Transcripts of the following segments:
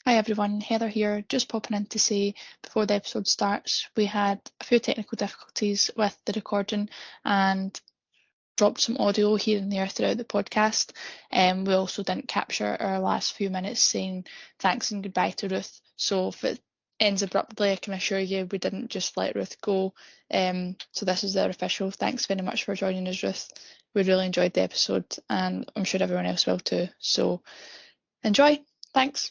Hi everyone, Heather here, just popping in to say before the episode starts, we had a few technical difficulties with the recording and dropped some audio here and there throughout the podcast. We also didn't capture our last few minutes saying thanks and goodbye to Ruth. So if it ends abruptly, I can assure you we didn't just let Ruth go. So this is our official thanks very much for joining us, Ruth. We really enjoyed the episode and I'm sure everyone else will too. So enjoy. Thanks.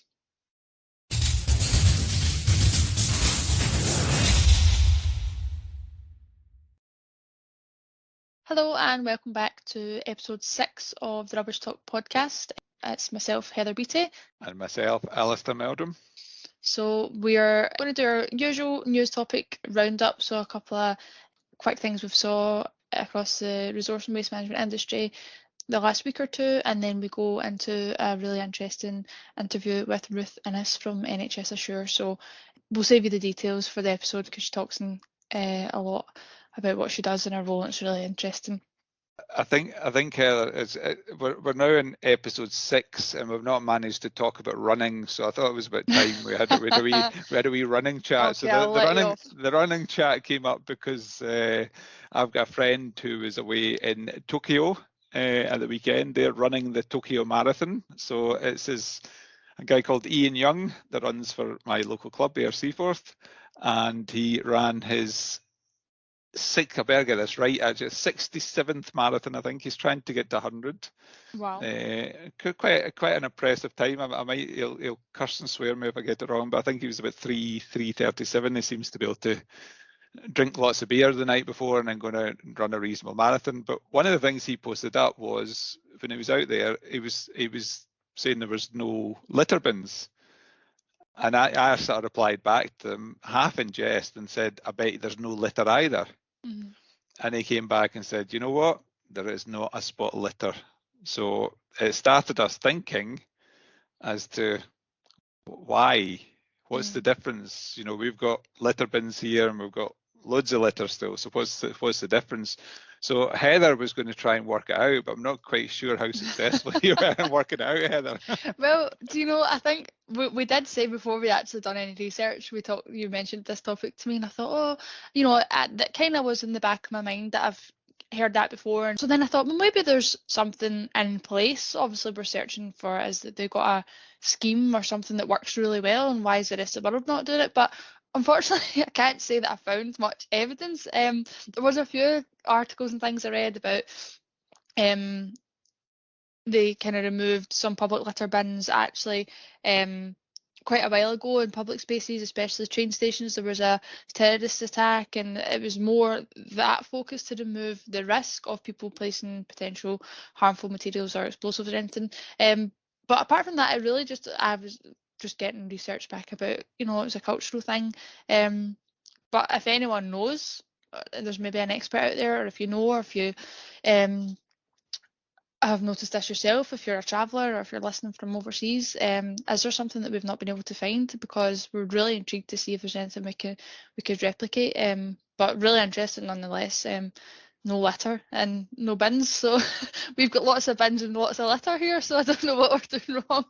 Hello and welcome back to episode 6 of the Rubbish Talk podcast. It's myself, Heather Beattie. And myself, Alistair Meldrum. So we're going to do our usual news topic roundup, so a couple of quick things we've saw across the resource and waste management industry the last week or two, and then we go into a really interesting interview with Ruth Innes from NHS Assure. So we'll save you the details for the episode because she talks a lot about what she does in her role, and it's really interesting. I think Heather, we're now in episode 6 and we've not managed to talk about running, so I thought it was about time we had a wee running chat. Okay, so the running chat came up because I've got a friend who is away in Tokyo at the weekend. They're running the Tokyo Marathon, so it's a guy called Ian Young that runs for my local club, AR Seaforth, and he ran his I better get this right, actually, 67th marathon. I think he's trying to get to 100. Wow. Quite an impressive time. He'll curse and swear me if I get it wrong, but I think he was about 3:37. He seems to be able to drink lots of beer the night before and then go out and run a reasonable marathon. But one of the things he posted up was when he was out there, he was saying there was no litter bins. And I sort of replied back to him, half in jest, and said, I bet there's no litter either. Mm-hmm. And he came back and said, you know what? There is not a spot of litter. So it started us thinking as to why. What's the difference? You know, we've got litter bins here and we've got loads of litter still. So what's the difference? So Heather was going to try and work it out, but I'm not quite sure how successful you were in working it out, Heather. Well, do you know, I think we did say before we actually done any research, you mentioned this topic to me and I thought, that kind of was in the back of my mind that I've heard that before. And so then I thought, well, maybe there's something in place. Obviously, we're searching for is that they've got a scheme or something that works really well, and why is the rest of the world not doing it? But unfortunately, I can't say that I found much evidence. There was a few articles and things I read about they kind of removed some public litter bins actually quite a while ago in public spaces, especially train stations. There was a terrorist attack and it was more that focus to remove the risk of people placing potential harmful materials or explosives or anything. But apart from that, I was just getting research back about, it was a cultural thing. But if anyone knows, there's maybe an expert out there, or if you know, or if you have noticed this yourself, if you're a traveller or if you're listening from overseas, is there something that we've not been able to find? Because we're really intrigued to see if there's anything we could replicate, but really interested nonetheless. No litter and no bins, so we've got lots of bins and lots of litter here, so I don't know what we're doing wrong.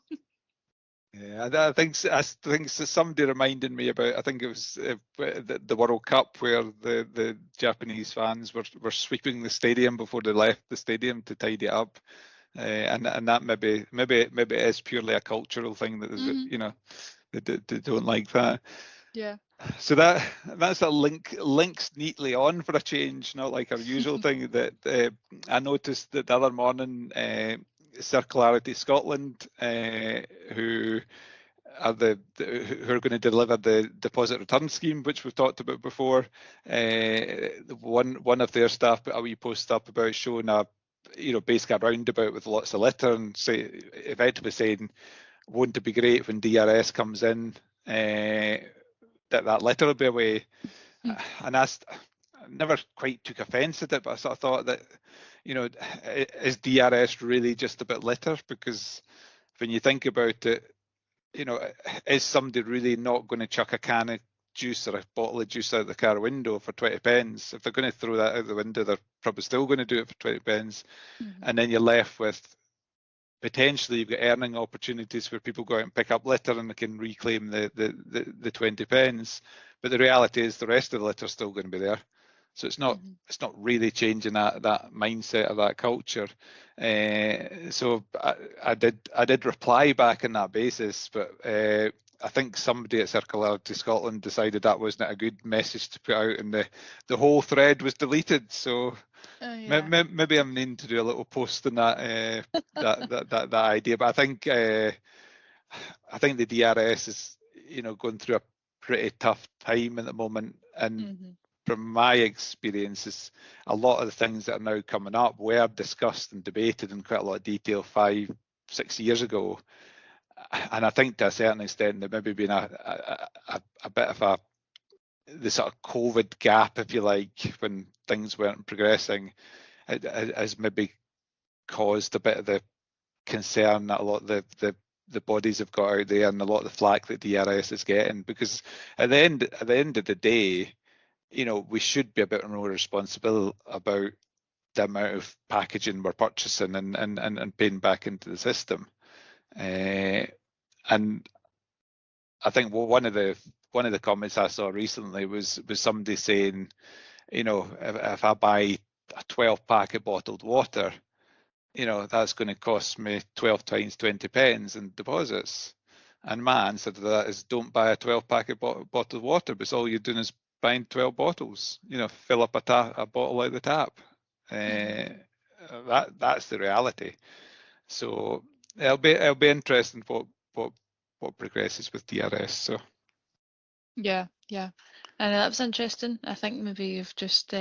Yeah, I think somebody reminded me about, I think it was the World Cup where the Japanese fans were sweeping the stadium before they left the stadium to tidy it up, and that maybe it is purely a cultural thing that they don't like that. Yeah. So that's a links neatly on for a change, not like our usual thing. That I noticed that the other morning. Circularity Scotland, who are who are going to deliver the deposit return scheme, which we've talked about before. One of their staff put a wee post up about showing basically a roundabout with lots of litter and effectively saying, won't it be great when DRS comes in that litter will be away? And I never quite took offence at it, but I sort of thought that, is DRS really just about litter? Because when you think about it, is somebody really not going to chuck a can of juice or a bottle of juice out the car window for 20 pence? If they're going to throw that out the window, they're probably still going to do it for 20 pence. Mm-hmm. And then you're left with potentially you've got earning opportunities where people go out and pick up litter and they can reclaim the 20 pence. But the reality is the rest of the litter is still going to be there. So it's not really changing that mindset of that culture. So I did reply back on that basis, but I think somebody at Circularity Scotland decided that wasn't a good message to put out, and the whole thread was deleted. So maybe I'm needing to do a little post on that that idea. But I think the DRS is going through a pretty tough time at the moment, and from my experiences, a lot of the things that are now coming up were discussed and debated in quite a lot of detail 5-6 years ago. And I think to a certain extent there maybe been a bit of the sort of COVID gap, if you like, when things weren't progressing, has maybe caused a bit of the concern that a lot of the bodies have got out there, and a lot of the flack that DRS is getting. Because at the end of the day, we should be a bit more responsible about the amount of packaging we're purchasing and paying back into the system. And I think one of the comments I saw recently was somebody saying, if I buy a 12-pack bottled water, that's going to cost me 12 times 20 pence in deposits. And my answer to that is, don't buy a 12-pack of bottled water, because all you're doing is buying 12 bottles. Fill up a bottle out the tap. That's the reality. So it'll be interesting what progresses with DRS. So yeah, and that was interesting. I think maybe you've just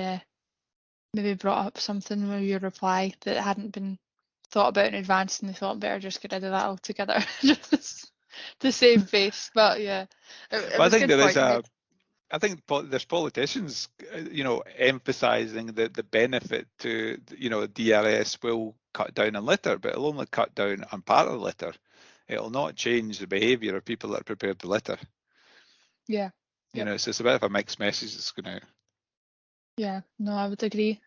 maybe brought up something with your reply that hadn't been thought about in advance, and they thought better just get rid of that altogether, just to save face. But yeah, it was I think good there is point. I think there's politicians, emphasising the benefit to, DRS will cut down on litter, but it'll only cut down on part of the litter. It'll not change the behaviour of people that are prepared to litter. Yeah. So it's a bit of a mixed message that's going out. Yeah, no, I would agree.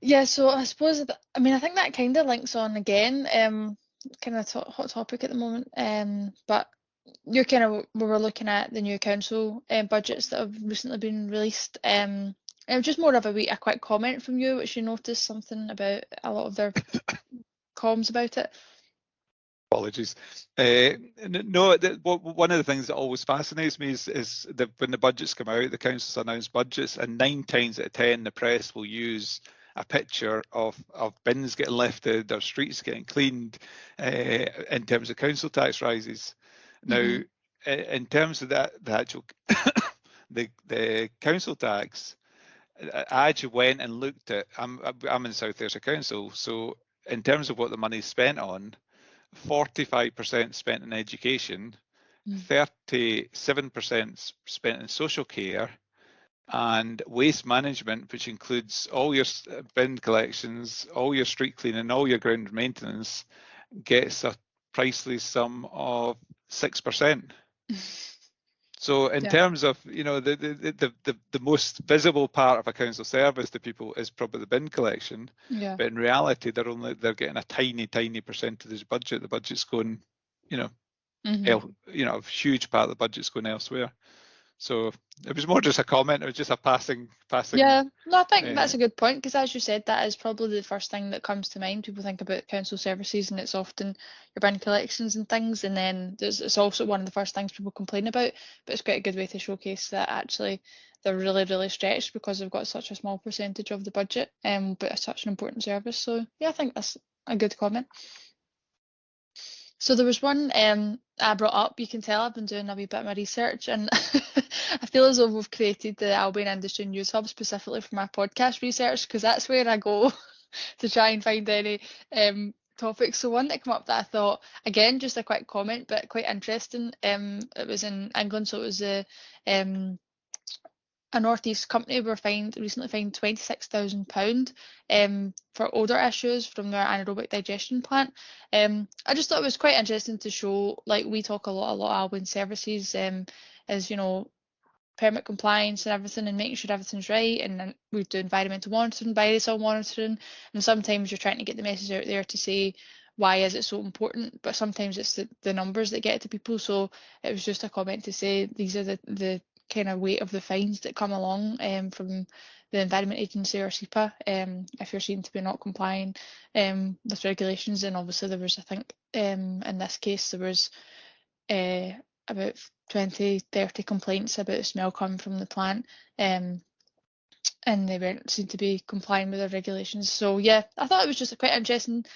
Yeah, so I suppose I think that kind of links on again, kind of hot topic at the moment. But we were looking at the new council budgets that have recently been released. Just more of a quick comment from you, which you noticed something about a lot of their comms about it. Apologies. No, one of the things that always fascinates me is when the budgets come out, the councils announce budgets, and 9 times out of 10 the press will use a picture of bins getting lifted or streets getting cleaned in terms of council tax rises. Now, in terms of the actual the council tax, I actually went and looked at. I'm in South Ayrshire Council, so in terms of what the money's spent on, 45% spent in education, 37% spent in social care, and waste management, which includes all your bin collections, all your street cleaning, all your ground maintenance, gets a priceless sum of 6%. So in terms of, the most visible part of a council service to people is probably the bin collection. Yeah. But in reality, they're getting a tiny percentage of the budget. The budget's going, a huge part of the budget's going elsewhere. So it was more just a comment. It was just a passing. Yeah, no, I think that's a good point, because as you said, that is probably the first thing that comes to mind. People think about council services and it's often your bin collections and things, and then it's also one of the first things people complain about, but it's quite a good way to showcase that actually they're really, really stretched because they've got such a small percentage of the budget, but it's such an important service. So yeah, I think that's a good comment. So there was one I brought up. You can tell I've been doing a wee bit of my research, and I feel as though we've created the Albion Industry News Hub specifically for my podcast research, because that's where I go to try and find any topics. So one that came up that I thought, again, just a quick comment, but quite interesting. It was in England, so it was a North East company were recently fined £26,000 for odour issues from their anaerobic digestion plant. I just thought it was quite interesting to show, like, we talk a lot Albion services, as permit compliance and everything, and making sure everything's right. And then we do environmental monitoring, biodiesel monitoring, and sometimes you're trying to get the message out there to say why is it so important, but sometimes it's the numbers that get to people. So it was just a comment to say these are the kind of weight of the fines that come along from the Environment Agency or SEPA if you're seen to be not complying with regulations. And obviously there was, I think in this case there was about 20-30 complaints about the smell coming from the plant, and they weren't seen to be complying with the regulations. So yeah, I thought it was just quite interesting.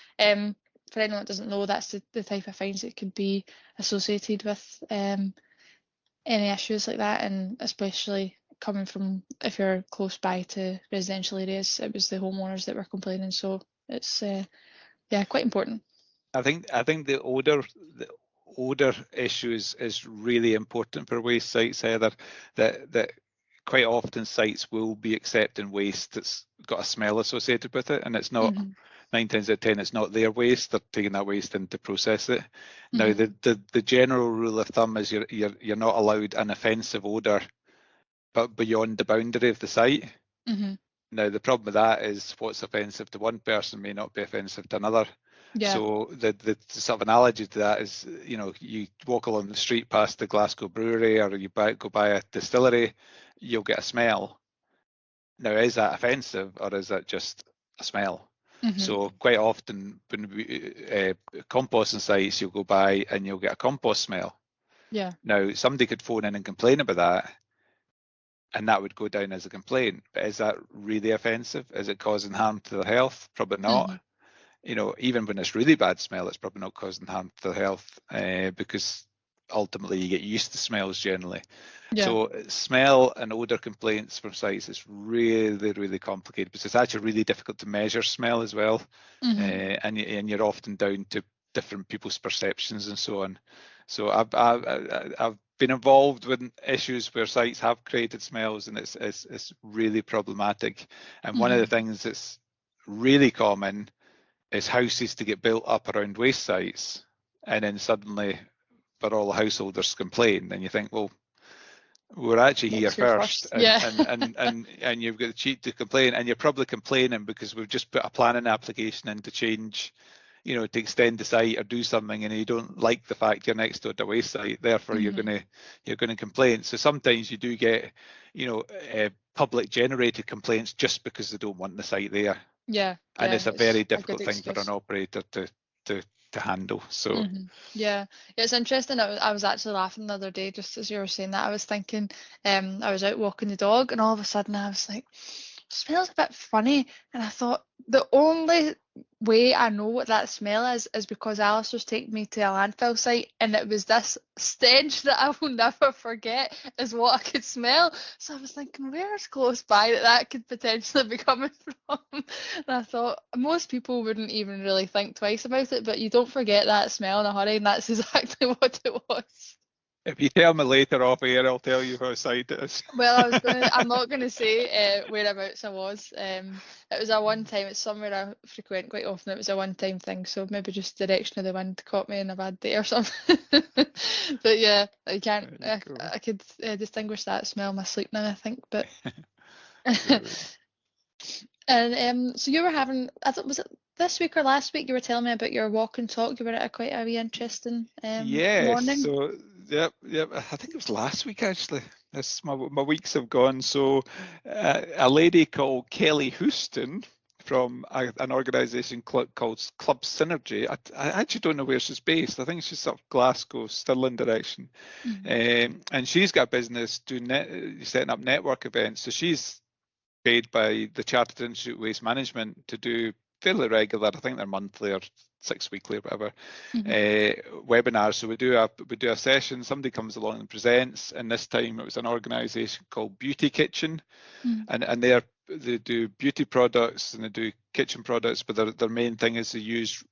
For anyone that doesn't know, that's the type of fines that could be associated with any issues like that, and especially coming from if you're close by to residential areas. It was the homeowners that were complaining, so it's yeah, quite important. I think the odour issue is really important for waste sites, Heather. That quite often sites will be accepting waste that's got a smell associated with it, and it's not. 9 times out of 10, it's not their waste. They're taking that waste in to process it. Now, the general rule of thumb is you're not allowed an offensive odour, but beyond the boundary of the site. Now, the problem with that is what's offensive to one person may not be offensive to another. Yeah. So the sort of analogy to that is, you walk along the street past the Glasgow brewery, or you go by a distillery, you'll get a smell. Now, is that offensive, or is that just a smell? So quite often when we composting sites, you'll go by and you'll get a compost smell. Yeah. Now, somebody could phone in and complain about that, and that would go down as a complaint. But is that really offensive? Is it causing harm to their health? Probably not. Even when it's really bad smell, it's probably not causing harm to their health, because ultimately you get used to smells generally. Yeah. So smell and odour complaints from sites is really, really complicated, because it's actually really difficult to measure smell as well. And you're often down to different people's perceptions and so on. So I've been involved with issues where sites have created smells, and it's really problematic. And one of the things that's really common is houses to get built up around waste sites, and then suddenly for all the householders complain, and you think, well, we're actually here first. And you've got the cheek to complain, and you're probably complaining because we've just put a planning application in to change, to extend the site or do something, and you don't like the fact you're next to a waste site, therefore you're gonna complain. So sometimes you do get public generated complaints just because they don't want the site there. And it's a very difficult thing for an operator to handle. So yeah, it's interesting. I was actually laughing the other day just as you were saying that. I was thinking, I was out walking the dog, and all of a sudden I was like, smells a bit funny, and I thought the only way I know what that smell is because Alice was taking me to a landfill site, and it was this stench that I will never forget is what I could smell. So I was thinking, where's close by that could potentially be coming from? And I thought most people wouldn't even really think twice about it, but you don't forget that smell in a hurry, and that's exactly what it was. If you tell me later off air, I'll tell you what site it is. Well, I'm not going to say whereabouts I was. It was a one-time. It's somewhere I frequent quite often. It was a one-time thing, so maybe just direction of the wind caught me in a bad day or something. But yeah, I can't. I could distinguish that smell in my sleep now, I think. But and so you were having. I thought, was it this week or last week? You were telling me about your walk and talk. You were at quite a wee interesting morning. So. Yep. I think it was last week actually. My weeks have gone. So a lady called Kelly Houston from an organisation called Club Synergy. I actually don't know where she's based. I think she's sort of Glasgow, Stirling direction. And she's got a business doing setting up network events. So she's paid by the Chartered Institute of Waste Management to do fairly regular, I think they're monthly or 6 weekly or whatever, webinars. So we do a session, somebody comes along and presents, and this time it was an organisation called Beauty Kitchen, and they do beauty products and they do kitchen products, but their main thing is to use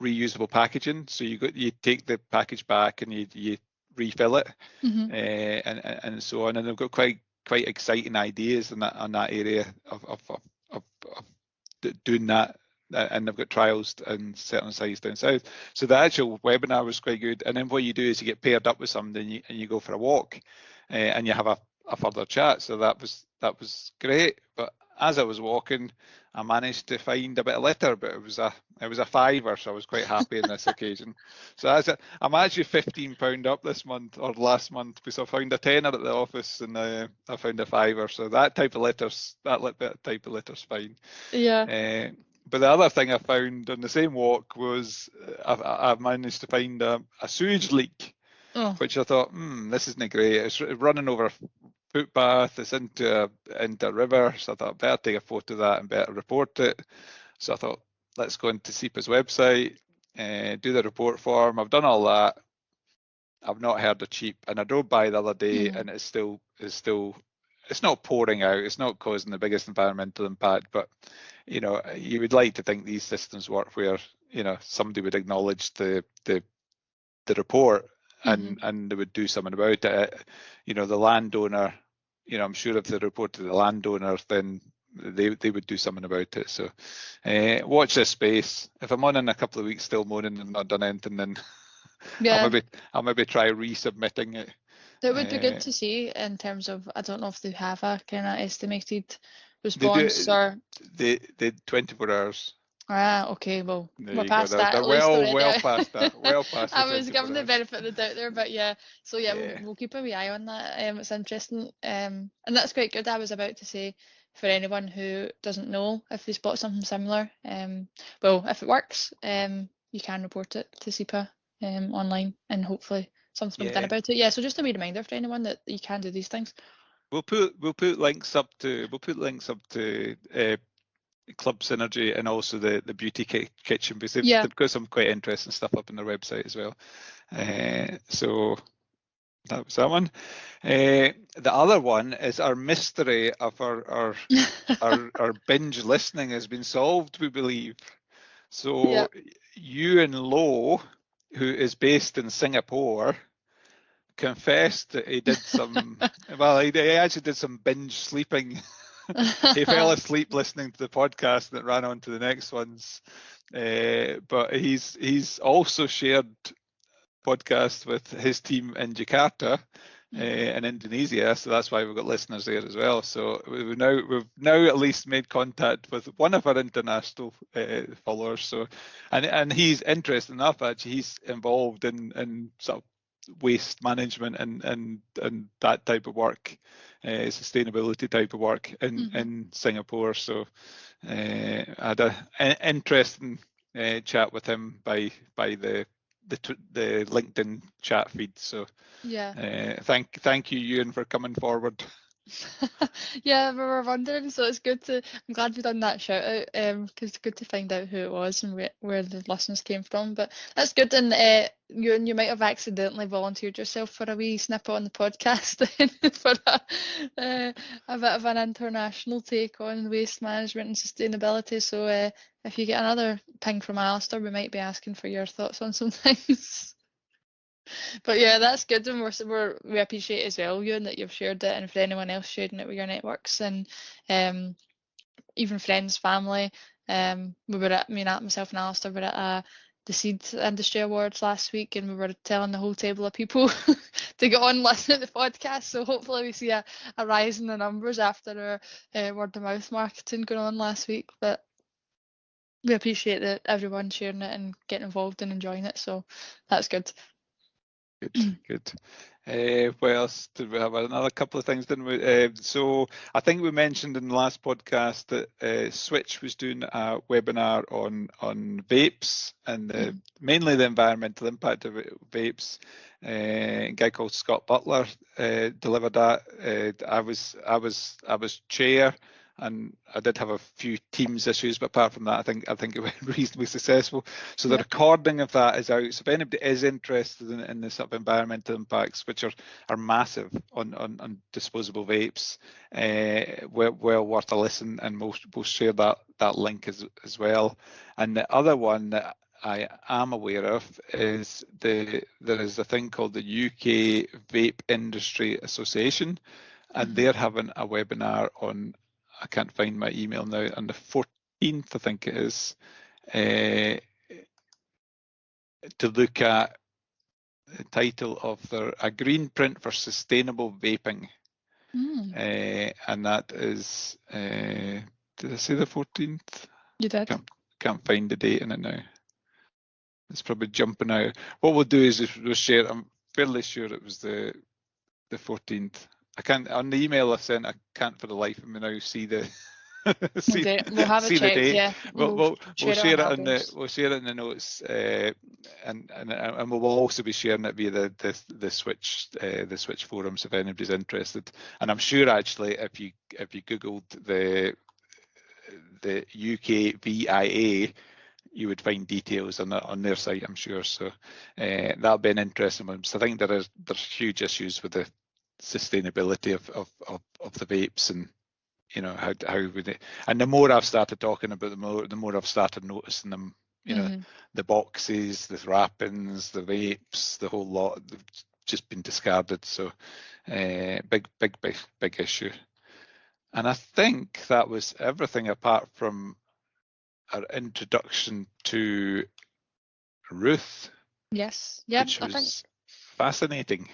reusable packaging. So you take the package back and you refill it, and so on. And they've got quite exciting ideas on that area of doing that, and they've got trials in certain sites down south. So the actual webinar was quite good. And then what you do is you get paired up with somebody and you go for a walk, and you have a further chat. So that was great. But as I was walking, I managed to find a bit of litter, but it was a fiver, so I was quite happy on this occasion. So I'm actually £15 up this month or last month, because I found a tenner at the office and I found a fiver. So that type of litter's fine. Yeah. But the other thing I found on the same walk was I've managed to find a sewage leak, which I thought, this isn't great. It's running over a footpath, it's into a river, so I thought I'd better take a photo of that and better report it. So I thought, let's go into SEPA's website, do the report form. I've done all that. I've not heard a cheep, and I drove by the other day, and it's still, it's not pouring out, it's not causing the biggest environmental impact, but you would like to think these systems work where somebody would acknowledge the report and they would do something about it. The landowner, I'm sure if they reported to the landowner, then they would do something about it. So watch this space. If I'm on in a couple of weeks still moaning and not done anything, then I'll maybe try resubmitting it. That would be good to see in terms of, I don't know if they have a kind of estimated response or... They 24 hours. Okay, well, There we're you past go. that at least already. Well past that. Well past I was given the benefit of the doubt there, but yeah. So Yeah. we'll keep a wee eye on that. It's interesting, and that's quite good. I was about to say, for anyone who doesn't know, if they spot something similar, well, if it works, you can report it to SEPA online, and hopefully something will be done about it. Yeah. So just a wee reminder for anyone that you can do these things. We'll put links up to Club Synergy and also the Beauty Kitchen, because they've got some quite interesting stuff up on their website as well. So that was that one. The other one is our mystery of our binge listening has been solved, we believe. So Ewan Lowe, who is based in Singapore, confessed that he did some he actually did some binge sleeping. He fell asleep listening to the podcast that ran on to the next ones, but he's also shared podcasts with his team in Jakarta in Indonesia, so that's why we've got listeners there as well. So we've now at least made contact with one of our international followers. So and he's interesting enough, actually. He's involved in sort of waste management and that type of work, sustainability type of work in Singapore. So I had an interesting chat with him by the LinkedIn chat feed. So thank you, Ewan, for coming forward. Yeah, we were wondering, so it's good to, I'm glad we've done that shout out, because it's good to find out who it was and where the listeners came from. But that's good, and you might have accidentally volunteered yourself for a wee snippet on the podcast for a bit of an international take on waste management and sustainability. So if you get another ping from Alistair, we might be asking for your thoughts on some things. But yeah, that's good, and we appreciate as well, Ewan, that you've shared it, and for anyone else sharing it with your networks and even friends, family. We were at, myself and Alistair were at the Seed Industry Awards last week, and we were telling the whole table of people to get on listening to the podcast. So hopefully we see a rise in the numbers after our word of mouth marketing going on last week. But we appreciate that everyone sharing it and getting involved and enjoying it. So that's good. Good. What else did we have? Another couple of things, didn't we? So I think we mentioned in the last podcast that Switch was doing a webinar on vapes and mainly the environmental impact of vapes. A guy called Scott Butler delivered that. I was chair, and I did have a few Teams issues, but apart from that, I think it went reasonably successful. So the recording of that is out. So if anybody is interested in the sort of environmental impacts, which are massive on disposable vapes, well worth a listen, and we'll share that link as well. And the other one that I am aware of is there is a thing called the UK Vape Industry Association, and they're having a webinar on, I can't find my email now, on the 14th, I think it is, to look at the title of a green print for sustainable vaping. and that is, did I say the 14th? You did. Can't find the date in it now. It's probably jumping out. What we'll do is we'll share. I'm fairly sure it was the 14th. I can't, on the email I sent, I can't for the life of me now see the Okay, we'll have a see check. the date. Yeah, We'll share it on in the notes, and we'll also be sharing it via the Switch forums if anybody's interested. And I'm sure actually if you googled the UK VIA, you would find details on their site, I'm sure. So that'll be an interesting one. So I think there's huge issues with the sustainability of the vapes, and you know how would and the more I've started talking about them, the more I've started noticing them. You know, the boxes, the wrappings, the vapes, the whole lot have just been discarded. So big issue. And I think that was everything apart from our introduction to Ruth. Yes, yeah, which was fascinating.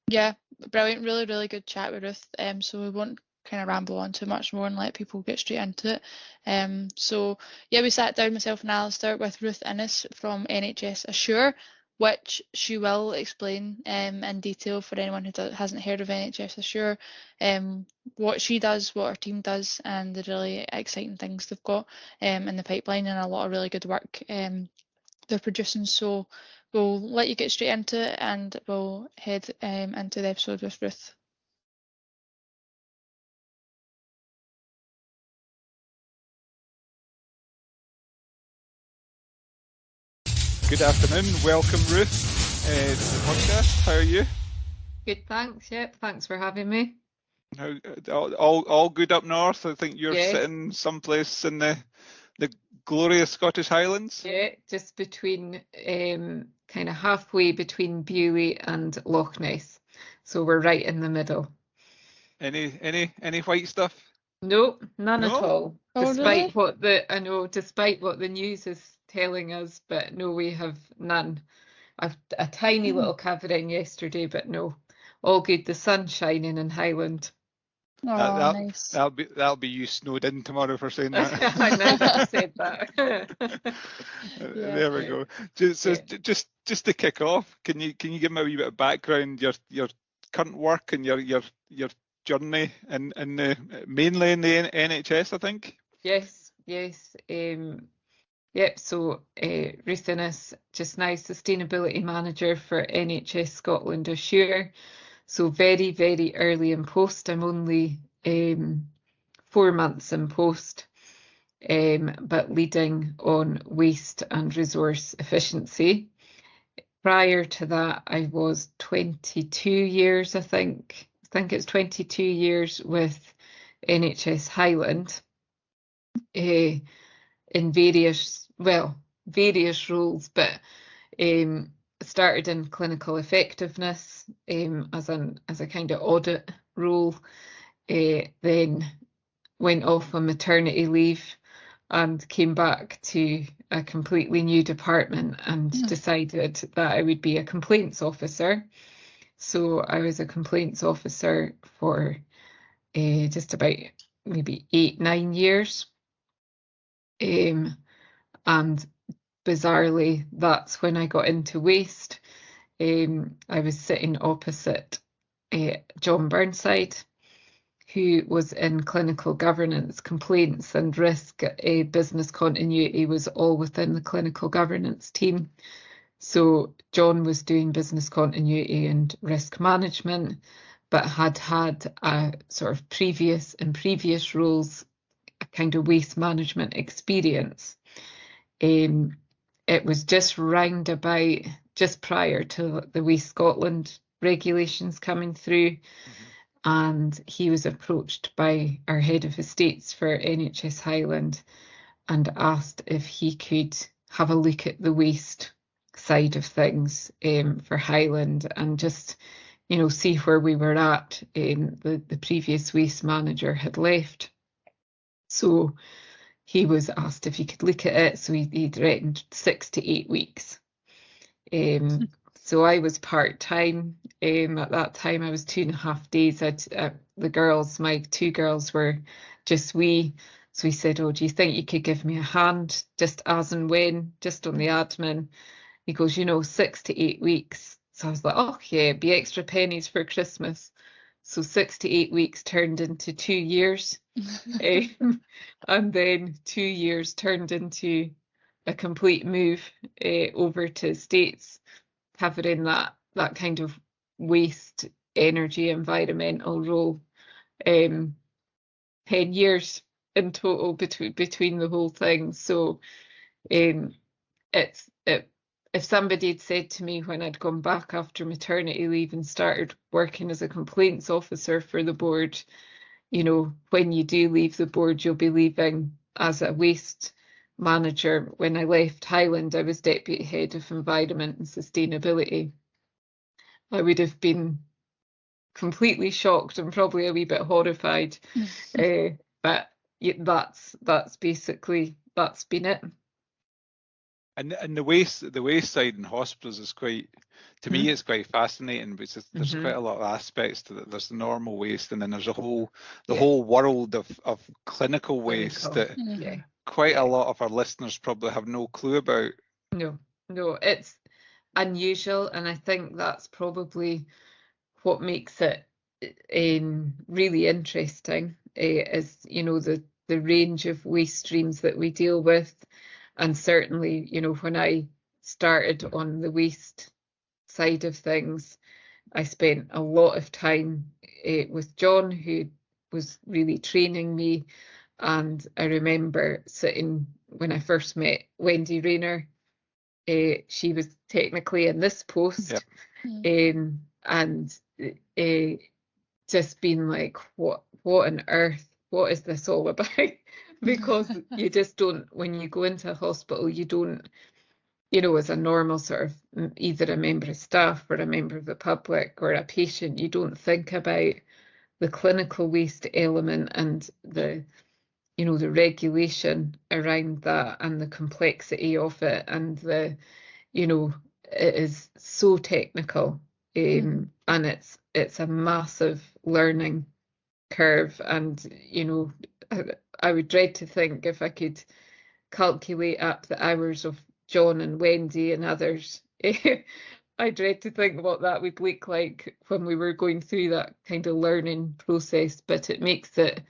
Yeah, brilliant. Really, really good chat with Ruth. So we won't kind of ramble on too much more and let people get straight into it. So yeah, we sat down, myself and Alistair, with Ruth Innes from NHS Assure, which she will explain in detail for anyone who hasn't heard of NHS Assure, what she does, what her team does, and the really exciting things they've got in the pipeline, and a lot of really good work they're producing. So we'll let you get straight into it, and we'll head into the episode with Ruth. Good afternoon. Welcome, Ruth, to the podcast. How are you? Good, thanks. Yep, thanks for having me. How, all good up north? I think you're Yes. sitting someplace in the glorious Scottish Highlands. Yeah, just between kind of halfway between Beauly and Loch Ness. So we're right in the middle. Any white stuff? No, none No? at all. Oh, Despite really? despite what the news is telling us, but no, we have none. I've a tiny little cavern yesterday, but no, all good. The sun's shining in Highland. Oh, nice. That'll be you snowed in tomorrow for saying that. I know that I said that. There we go. Just to kick off, can you give me a wee bit of background, your current work and your journey in the mainly in the NHS, I think? Yes. Yep, so Ruth Innes, just now Sustainability Manager for NHS Scotland Assure. So very, very early in post. I'm only 4 months in post, but leading on waste and resource efficiency. Prior to that, I was 22 years, I think it's 22 years with NHS Highland. In various roles, but started in clinical effectiveness as a kind of audit role, then went off on maternity leave and came back to a completely new department and decided that I would be a complaints officer. So I was a complaints officer for just about maybe 8-9 years. And bizarrely, that's when I got into waste. I was sitting opposite John Burnside, who was in clinical governance, complaints and risk. Business continuity was all within the clinical governance team. So John was doing business continuity and risk management, but had a sort of previous roles, a kind of waste management experience. It was just prior to the Waste Scotland regulations coming through, and he was approached by our head of estates for NHS Highland and asked if he could have a look at the waste side of things for Highland and just, see where we were at. The previous waste manager had left. So he was asked if he could look at it. So he reckoned 6 to 8 weeks. So I was part-time. At that time, I was 2.5 days. The girls, my 2 girls were just wee. So he said, oh, do you think you could give me a hand just as and when, just on the admin? He goes, 6 to 8 weeks. So I was like, oh, yeah, be extra pennies for Christmas. So 6 to 8 weeks turned into 2 years. And then 2 years turned into a complete move over to States, covering that kind of waste, energy, environmental role. 10 years in total between the whole thing. So if somebody had said to me when I'd gone back after maternity leave and started working as a complaints officer for the board, when you do leave the board, you'll be leaving as a waste manager. When I left Highland, I was deputy head of environment and sustainability. I would have been completely shocked and probably a wee bit horrified. But that's basically, that's been it. And the waste side in hospitals is quite, to me, it's quite fascinating because there's quite a lot of aspects to it. There's the normal waste, and then there's the whole world of clinical waste that quite a lot of our listeners probably have no clue about. No, it's unusual, and I think that's probably what makes it really interesting, is the range of waste streams that we deal with. And certainly, when I started on the waste side of things, I spent a lot of time with John, who was really training me. And I remember sitting when I first met Wendy Rayner. She was technically in this post, and just being like, what on earth? What is this all about? Because you just don't, when you go into a hospital, you don't, as a normal sort of either a member of staff or a member of the public or a patient, you don't think about the clinical waste element and the regulation around that and the complexity of it, and it is so technical, and it's a massive learning curve. And I would dread to think if I could calculate up the hours of John and Wendy and others, I dread to think what that would look like when we were going through that kind of learning process. But it makes it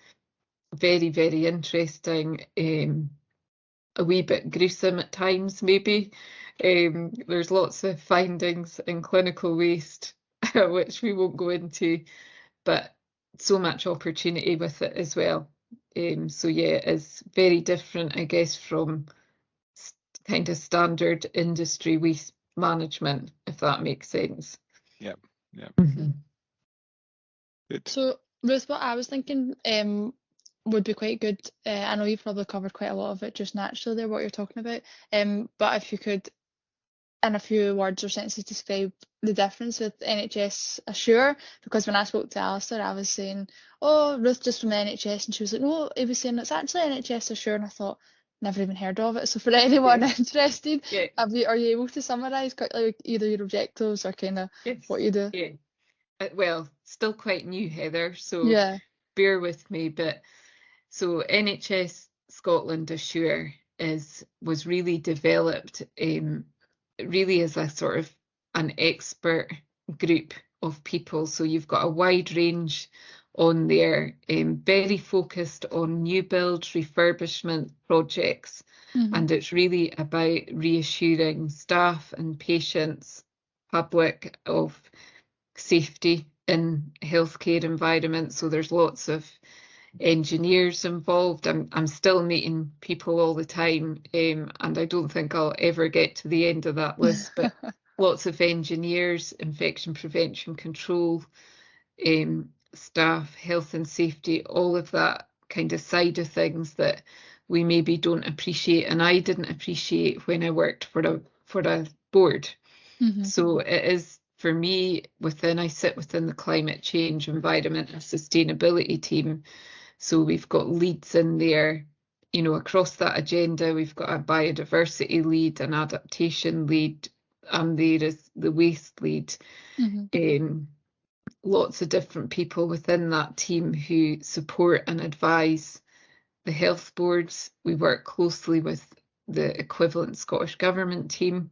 very, very interesting, a wee bit gruesome at times, maybe. There's lots of findings in clinical waste, which we won't go into, but so much opportunity with it as well. So yeah, it's very different, I guess, from kind of standard industry waste management, if that makes sense. Yeah. Good. So Ruth, what I was thinking would be quite good, I know you've probably covered quite a lot of it just naturally there, what you're talking about, but if you could in a few words or sentences describe the difference with NHS Assure, because when I spoke to Alistair, I was saying, oh, Ruth just from the NHS, and she was like, no, he was saying it's actually NHS Assure, and I thought, never even heard of it. So for anyone interested, are you able to summarise quickly either your objectives or kind of what you do? Well, still quite new, Heather, so bear with me. But so NHS Scotland Assure was really developed really as a sort of an expert group of people. So you've got a wide range on there, very focused on new build refurbishment projects, and it's really about reassuring staff and patients, public, of safety in healthcare environments. So there's lots of engineers involved. I'm still meeting people all the time, and I don't think I'll ever get to the end of that list, but lots of engineers, infection prevention control, staff, health and safety, all of that kind of side of things that we maybe don't appreciate, and I didn't appreciate when I worked for a board. So it is, for me, I sit within the climate change, environment and sustainability team. So we've got leads in there, across that agenda. We've got a biodiversity lead, an adaptation lead, I'm there as the waste lead. Mm-hmm. Lots of different people within that team who support and advise the health boards. We work closely with the equivalent Scottish Government team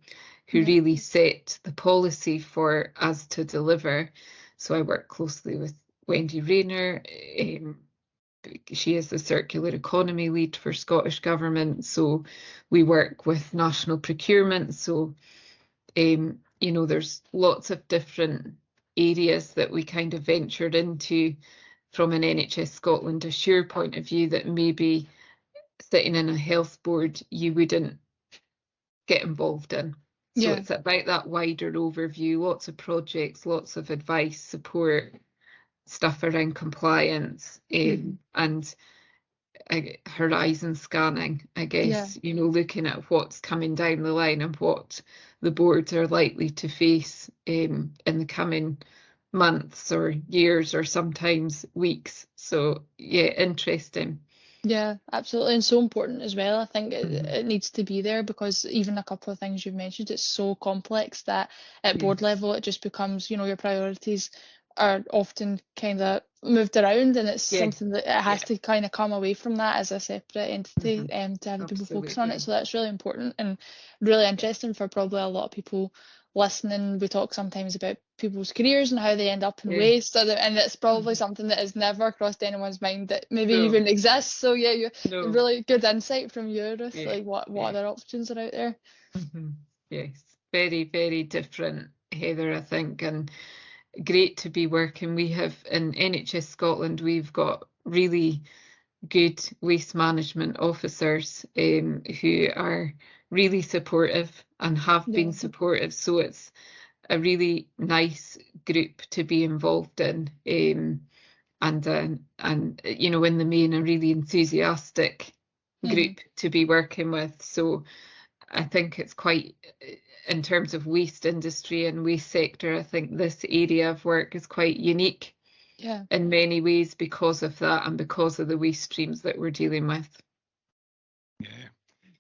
who really set the policy for us to deliver. So I work closely with Wendy Rayner. She is the circular economy lead for Scottish Government. So we work with national procurement. So, you know, there's lots of different areas that we kind of ventured into from an NHS Scotland Assure point of view that maybe sitting in a health board you wouldn't get involved in. So it's about that wider overview, lots of projects, lots of advice, support, stuff around compliance, and horizon scanning, I guess, you know, looking at what's coming down the line and what the boards are likely to face in the coming months or years or sometimes weeks. So yeah, interesting. Yeah, absolutely, and so important as well. I think it needs to be there, because even a couple of things you've mentioned, it's so complex that at board level it just becomes, you know, your priorities are often kind of moved around, and it's something that it has to kind of come away from that as a separate entity to have the people focus on it. So that's really important and really interesting for probably a lot of people listening. We talk sometimes about people's careers and how they end up in waste, and it's probably something that has never crossed anyone's mind that maybe even exists. So yeah, you really good insight from you, Ruth, like what other options are out there. Yes, very, very different, Heather, I think, and great to be working. We have in NHS Scotland, we've got really good waste management officers who are really supportive and have been supportive. So it's a really nice group to be involved in, and you know, in the main, a really enthusiastic group to be working with. So I think it's quite, in terms of waste industry and waste sector, I think this area of work is quite unique in many ways because of that and because of the waste streams that we're dealing with.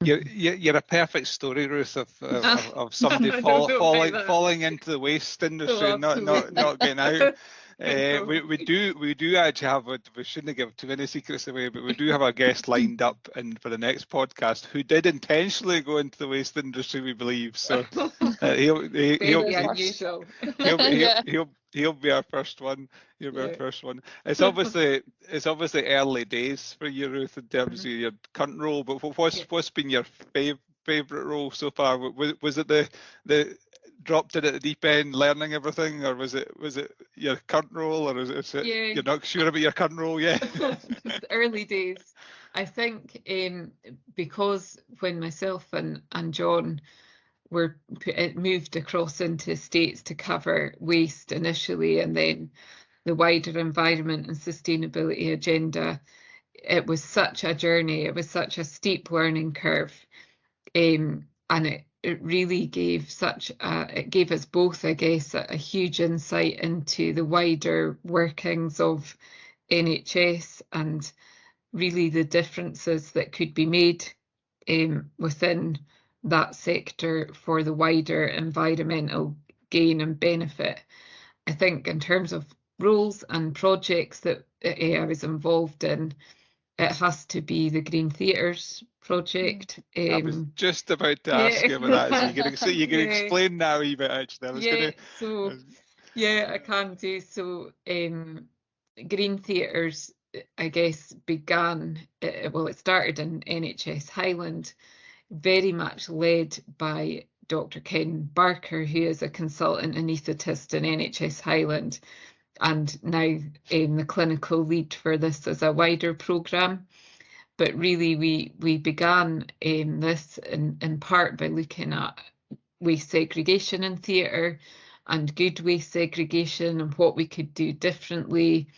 You're a perfect story, Ruth, of somebody falling into the waste industry and not getting out. We do actually have we shouldn't give too many secrets away, but we do have a guest lined up for the next podcast who did intentionally go into the waste industry, we believe. So he'll be our first one. He'll be our first one. It's obviously early days for you, Ruth, in terms of your current role. But what's been your favourite role so far? Was it the dropped in at the deep end, learning everything, or was it your current role, or is it you're not sure about your current role yet? Early days, I think, because when myself and John were moved across into States to cover waste initially, and then the wider environment and sustainability agenda, it was such a journey. It was such a steep learning curve, and it really gave it gave us both, I guess, a huge insight into the wider workings of NHS and really the differences that could be made within that sector for the wider environmental gain and benefit. I think in terms of roles and projects that I was involved in, it has to be the Green Theatres project. I was just about to ask you about that, so you can explain now a wee bit, actually. I can do. So Green Theatres, I guess, began, it started in NHS Highland, very much led by Dr. Ken Barker, who is a consultant anaesthetist in NHS Highland, and now the clinical lead for this as a wider programme. But really we began this in part by looking at waste segregation in theatre and good waste segregation and what we could do differently,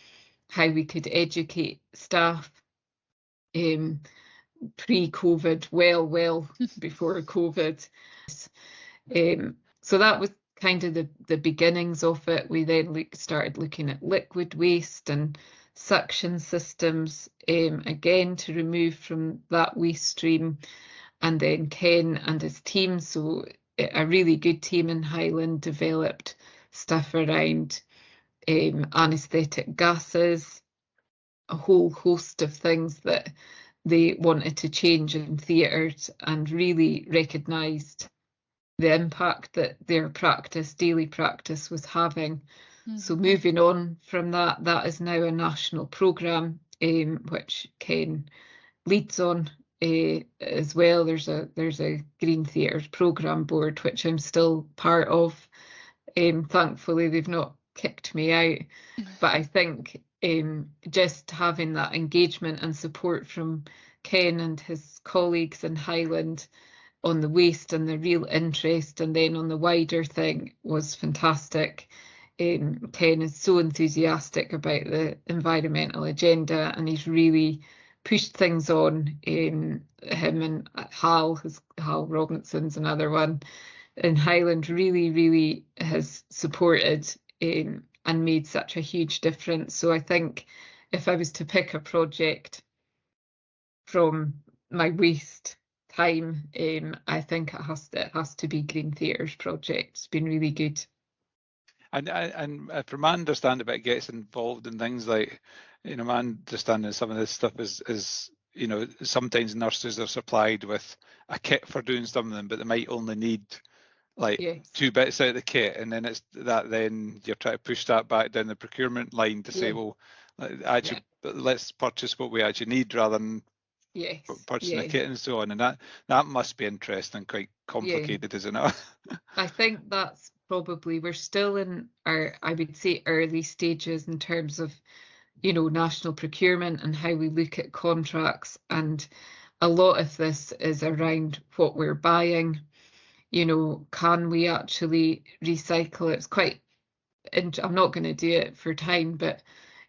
how we could educate staff pre-COVID, well before COVID. So that was kind of the beginnings of it. We then started looking at liquid waste and suction systems, again to remove from that waste stream. And then Ken and his team, so a really good team in Highland developed stuff around anaesthetic gases, a whole host of things that they wanted to change in theatres, and really recognised the impact that their practice, daily practice, was having. So moving on from that, that is now a national programme, which Ken leads on as well. There's a Green Theatres programme board, which I'm still part of. Thankfully, they've not kicked me out, but I think just having that engagement and support from Ken and his colleagues in Highland on the waste and the real interest, and then on the wider thing, was fantastic. Ken is so enthusiastic about the environmental agenda, and he's really pushed things on. Him and Hal Robinson's another one in Highland, really has supported and made such a huge difference. So I think if I was to pick a project from my waste time, I think it has to be Green Theatres project. It's been really good. And from my understanding, it gets involved in things like, my understanding of some of this stuff is sometimes nurses are supplied with a kit for doing something, but they might only need like 2 bits out of the kit, and then it's that then you're trying to push that back down the procurement line to say, well, actually, let's purchase what we actually need rather than purchasing a kit and so on. And that must be interesting, quite complicated, isn't it? I think that's probably, we're still in our, I would say, early stages in terms of, national procurement and how we look at contracts. And a lot of this is around what we're buying. Can we actually recycle it? It's quite, I'm not going to do it for time, but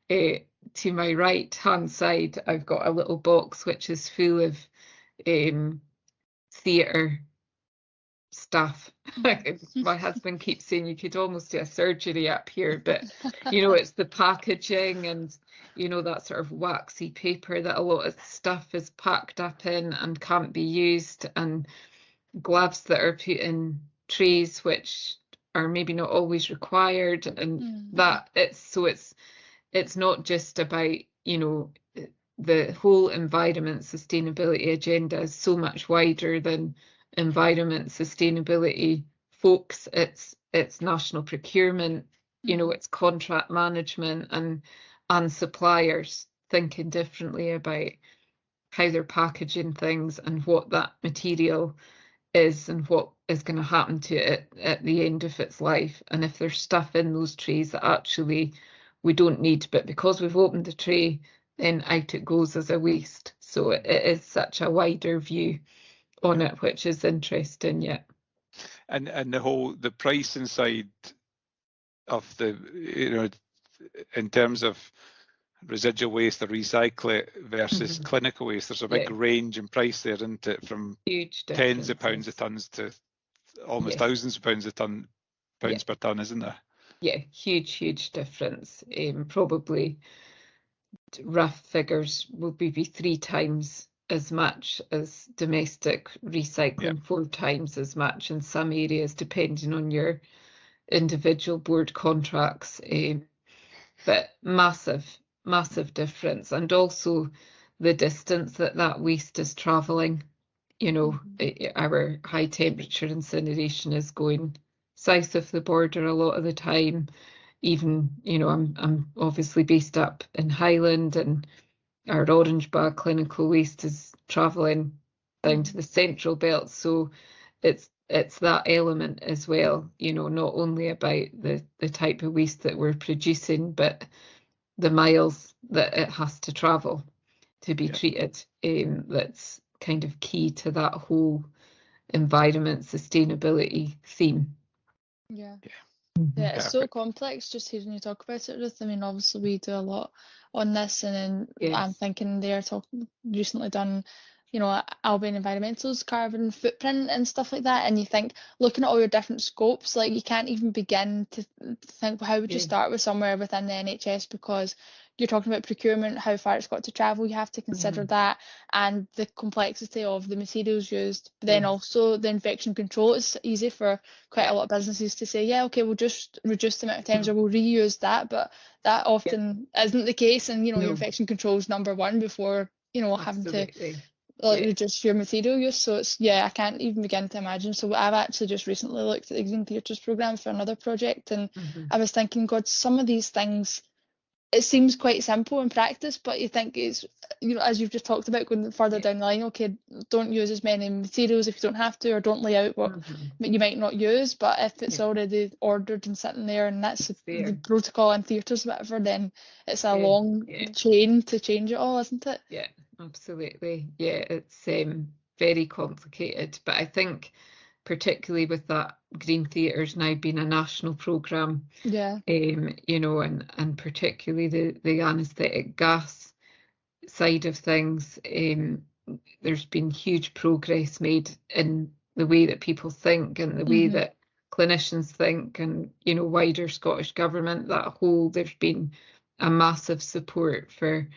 to my right hand side, I've got a little box which is full of theatre stuff. My husband keeps saying you could almost do a surgery up here, but it's the packaging and that sort of waxy paper that a lot of stuff is packed up in and can't be used, and gloves that are put in trays which are maybe not always required, and that it's not just about the whole environment sustainability agenda is so much wider than environment sustainability folks. It's national procurement, it's contract management and suppliers thinking differently about how they're packaging things and what that material is and what is going to happen to it at the end of its life. And if there's stuff in those trays that actually we don't need, but because we've opened the tray, then out it goes as a waste. So it is such a wider view on it, which is interesting. And the pricing side of the, in terms of residual waste or recycle it versus clinical waste, there's a big range in price there, isn't it? From huge tens of pounds a tonnes to almost thousands of pounds per tonne, isn't there? Yeah, huge difference. Probably rough figures will be 3 times as much as domestic recycling, 4 times as much in some areas, depending on your individual board contracts. But massive difference, and also the distance that waste is travelling. Our high temperature incineration is going south of the border a lot of the time. Even, I'm obviously based up in Highland, and our Orange Bag clinical waste is travelling down to the central belt. So it's that element as well, not only about the type of waste that we're producing, but the miles that it has to travel to be treated. That's kind of key to that whole environment sustainability theme. Yeah, it's so complex just hearing you talk about it, Ruth. I mean, obviously we do a lot on this, and then I'm thinking they're recently done, Albion Environmental's carbon footprint and stuff like that, and you think, looking at all your different scopes, like you can't even begin to think, well, how would you start with somewhere within the NHS, because you're talking about procurement, how far it's got to travel, you have to consider that, and the complexity of the materials used. But then also the infection control. It's easy for quite a lot of businesses to say, yeah, okay, we'll just reduce the amount of times or we'll reuse that, but that often isn't the case, and your infection control is number one before having to reduce your material use. So it's I can't even begin to imagine. So I've actually just recently looked at the Green Theatres programme for another project, and I was thinking, God, some of these things, it seems quite simple in practice, but you think it's, as you've just talked about, going further down the line, okay, don't use as many materials if you don't have to, or don't lay out what you might not use. But if it's already ordered and sitting there, and that's the protocol in theatres, whatever, then it's a long chain to change it all, isn't it? Yeah, absolutely. Yeah, it's very complicated. But I think particularly with that Green Theatres now being a national programme, and particularly the anaesthetic gas side of things, there's been huge progress made in the way that people think and the way that clinicians think, and wider Scottish Government, there's been a massive support for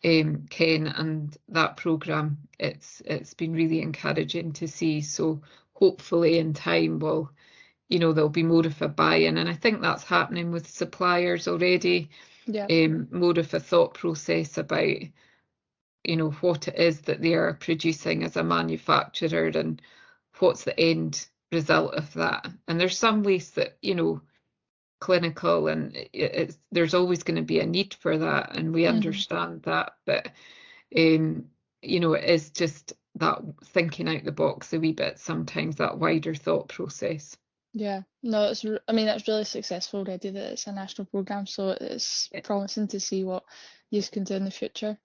Ken and that programme. It's been really encouraging to see. So hopefully in time there'll be more of a buy-in, and I think that's happening with suppliers already. More of a thought process about what it is that they are producing as a manufacturer and what's the end result of that. And there's some waste that clinical, and there's always going to be a need for that, and we understand that, but it is just that thinking out the box a wee bit sometimes, that wider thought process. No, it's really successful already that it's a national programme, so it's promising to see what you can do in the future.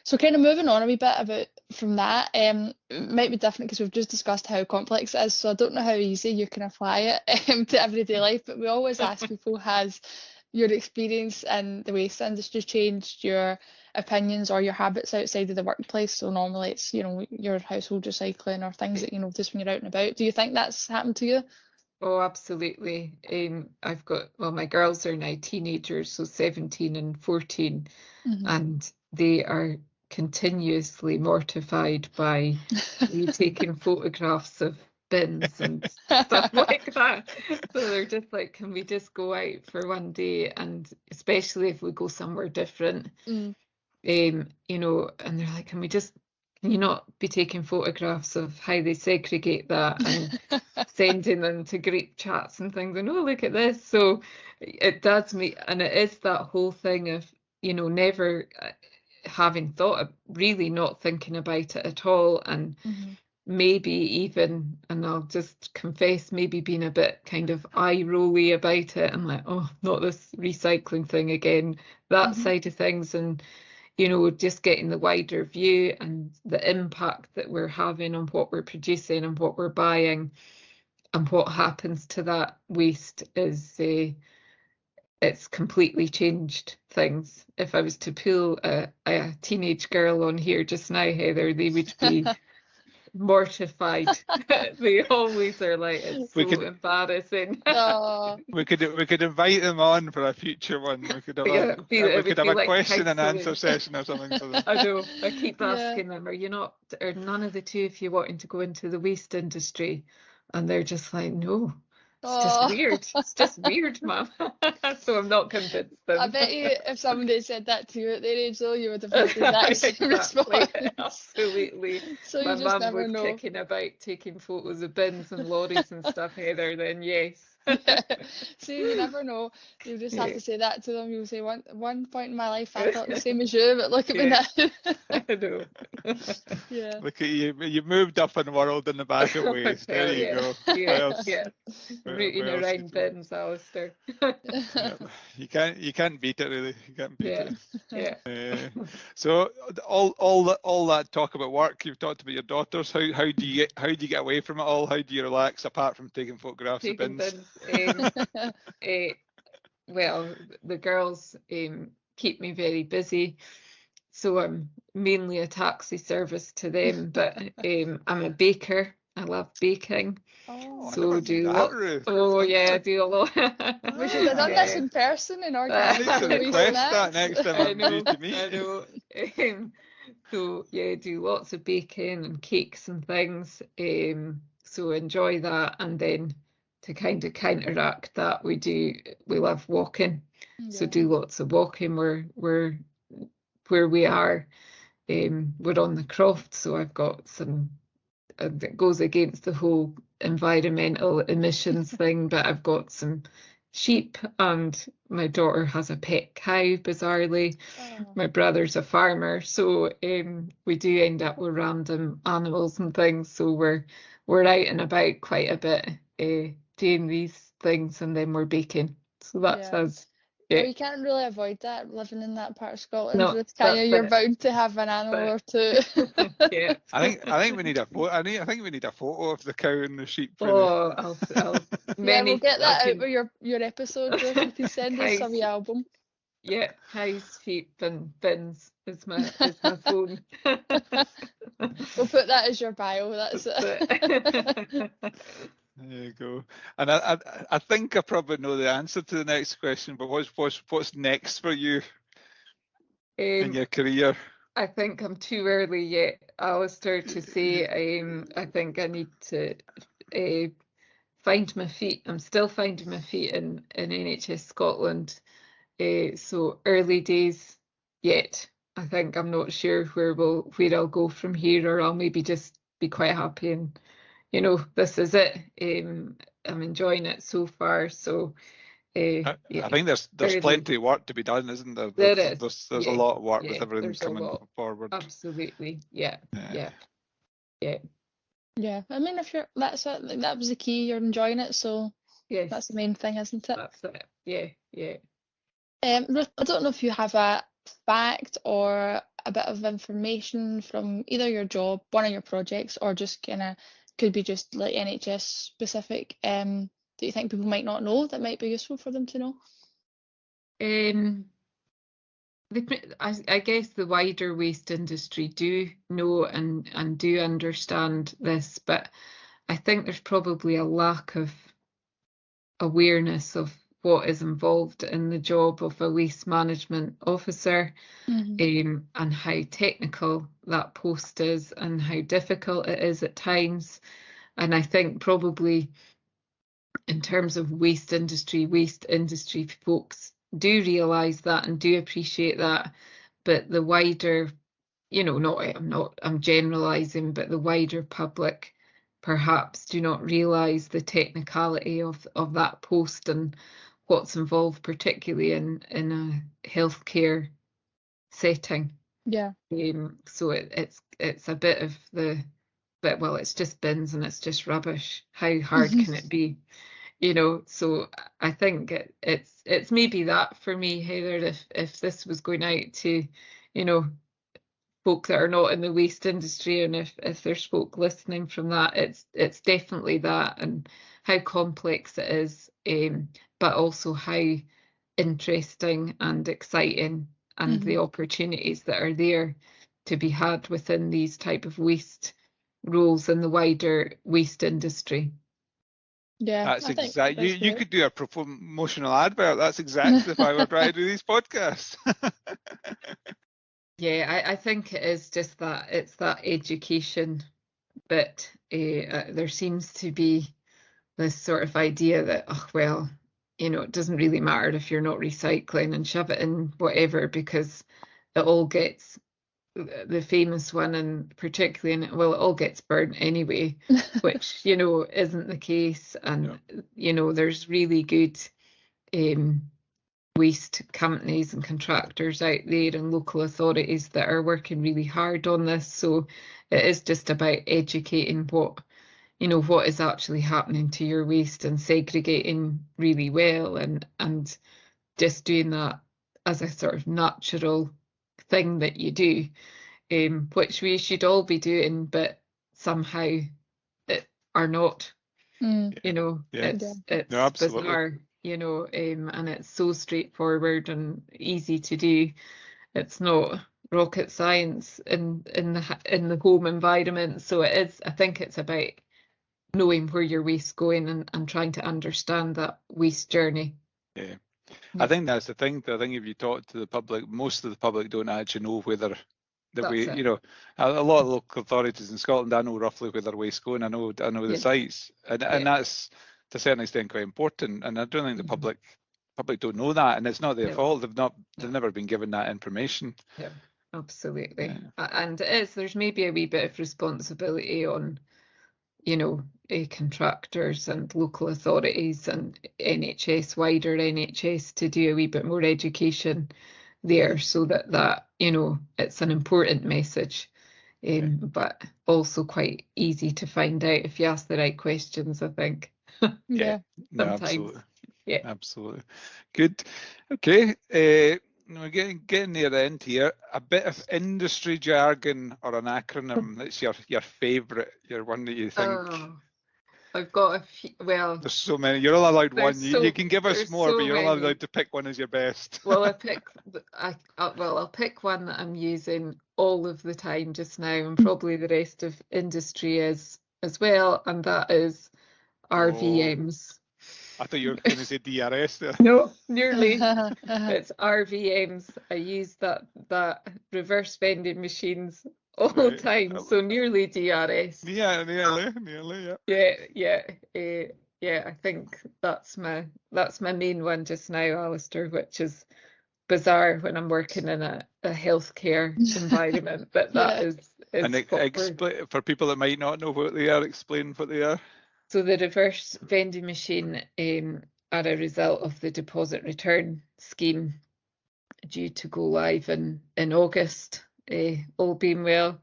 So kind of moving on a wee bit from that, it might be different because we've just discussed how complex it is, so I don't know how easy you can apply it to everyday life, but we always ask people, has your experience in the waste industry changed your opinions or your habits outside of the workplace? So normally it's your household recycling or things that you notice when you're out and about. Do you think that's happened to you? Oh, absolutely. I've got, my girls are now teenagers, so 17 and 14, and they are continuously mortified by me taking photographs of bins and stuff like that. So they're just like, can we just go out for one day? And especially if we go somewhere different, and they're like, can you not be taking photographs of how they segregate that and sending them to group chats and things, and look at this. So it does and it is that whole thing of never having thought of, really not thinking about it at all, and maybe even, and I'll just confess, maybe being a bit kind of eye-rolly about it, and like, oh, not this recycling thing again, that side of things, and just getting the wider view and the impact that we're having on what we're producing and what we're buying and what happens to that waste is it's completely changed things. If I was to pull a teenage girl on here just now, Heather, they would be mortified. They always are like, it's so embarrassing. We could invite them on for a future one. We could have a question and answer session or something for them. I know. I keep asking them, are none of the two of you wanting to go into the waste industry? And they're just like, no. It's just weird. It's just weird, Mum. So I'm not convinced them. I bet you if somebody said that to you at their age, though, you would have had the exact same response. Absolutely. So my mum was know. kicking about taking photos of bins and lorries and stuff, Heather, then yes. See, you never know. You just have to say that to them. You'll say, one point in my life I thought the same as you, but look at me now. I know. Look at you. You moved up in the world in the back of waste. There you go. Rooting around bins, Alistair. You can't beat it, really. You can't beat it. So all that talk about work, you've talked about your daughters. How do you get away from it all? How do you relax apart from taking photographs of bins? Well, the girls keep me very busy, so I'm mainly a taxi service to them, but I'm a baker, I love baking. Oh, I So never do knew that, lots. Ruth. Oh yeah, I do a lot. we should have done this Yeah. in person and I organised need to some wee request that snacks. next time I I'm due know, to meet. I know. So yeah, do lots of baking and cakes and things. So enjoy that, and then to kind of counteract that, we love walking. So Yeah. do lots of walking. We're where we are. We're on the croft, so I've got some that goes against the whole environmental emissions thing, but I've got some sheep, and my daughter has a pet cow, bizarrely. Oh. My brother's a farmer, so we do end up with random animals and things, so we're out and about quite a bit doing these things, and then we're baking. So that's Yeah. us. Oh, Yeah. you can't really avoid that living in that part of Scotland, No, Ruth, can you? that's You're it. bound to have an animal or two. Yeah. I think we need a photo. I think we need a photo of the cow and the sheep. For Oh, I'll Yeah, we'll get I that out can with your episode, Ruth. You can send us a cows. wee album. Yeah, cows, sheep, and bins is my phone. We'll put that as your bio. That's it. There you go. And I think I probably know the answer to the next question, but what's next for you in your career? I think I'm too early yet, Alistair, to say. I think I need to find my feet. I'm still finding my feet in NHS Scotland. So early days yet. I think I'm not sure where I'll go from here, or I'll maybe just be quite happy and this is it. I'm enjoying it so far. So I yeah, think there's early. plenty of work to be done, isn't there? There is. There's a Yeah, lot of work with yeah, everything there's a coming lot. forward. Absolutely. Yeah. Yeah. Yeah, I mean, if you're that's it. Like, that was the key. You're enjoying it, so Yes. that's the main thing, isn't it? That's it. Yeah. Yeah. Ruth, I don't know if you have a fact or a bit of information from either your job, one of your projects, or just kind of could be just like NHS specific. Do you think people might not know that might be useful for them to know? I guess the wider waste industry do know and do understand this, but I think there's probably a lack of awareness of what is involved in the job of a waste management officer, and how technical that post is and how difficult it is at times. And I think probably in terms of waste industry folks do realise that and do appreciate that, but the wider, I'm generalising, but the wider public perhaps do not realise the technicality of that post and what's involved, particularly in a healthcare setting. Yeah. So it's a bit of well, it's just bins and it's just rubbish. How hard can it be? So I think it's maybe that for me, Heather, if this was going out to, folk that are not in the waste industry, and if there's folk listening from that, it's definitely that, and how complex it is, but also how interesting and exciting, and the opportunities that are there to be had within these type of waste roles in the wider waste industry. Yeah, That's exactly. You could do a promotional advert. That's exactly if I were trying to do these podcasts. Yeah, I think it is just that it's that education bit. There seems to be this sort of idea that, oh, well, it doesn't really matter if you're not recycling, and shove it in whatever, because it all gets, the famous one, and particularly it all gets burnt anyway, which, isn't the case. And, there's really good waste companies and contractors out there and local authorities that are working really hard on this. So it is just about educating what is actually happening to your waste and segregating really well, and just doing that as a sort of natural thing that you do, which we should all be doing, but somehow are not. It's No, absolutely. bizarre, and it's so straightforward and easy to do. It's not rocket science in the home environment. So it is. I think it's about knowing where your waste's going and trying to understand that waste journey. Yeah. Yeah. I think that's the thing. I think if you talk to the public, most of the public don't actually know whether That's we, it. you know, a lot of local authorities in Scotland, I know roughly where their waste's going. I know the Yeah. sites, and Yeah. that's to a certain extent quite important. And I don't think the Mhm. public don't know that, and it's not their No. fault. No. They've never been given that information. Yeah, absolutely. Yeah. And it is, there's maybe a wee bit of responsibility on, you know, contractors and local authorities and NHS, wider NHS, to do a wee bit more education there, so that you know, it's an important message, but also quite easy to find out if you ask the right questions, I think. Yeah. No, Sometimes. absolutely. Yeah. Absolutely. Good. Okay. We're getting near the end here. A bit of industry jargon or an acronym that's your favourite, your one that you think. Oh, I've got a few. Well, there's so many. You're all allowed one. You can give us there's more, so but you're all many. allowed to pick one as your best. Well, I'll pick one that I'm using all of the time just now, and probably the rest of industry is as well, and that is RVMs. I thought you were going to say DRS there. No, nearly. It's RVMs. I use that reverse vending machines all the Right. time, so nearly DRS. Yeah, nearly, yeah. Yeah. I think that's my main one just now, Alistair, which is bizarre when I'm working in a healthcare environment, but that is And for people that might not know what they are, explain what they are. So the reverse vending machine are a result of the deposit return scheme due to go live in August, all being well.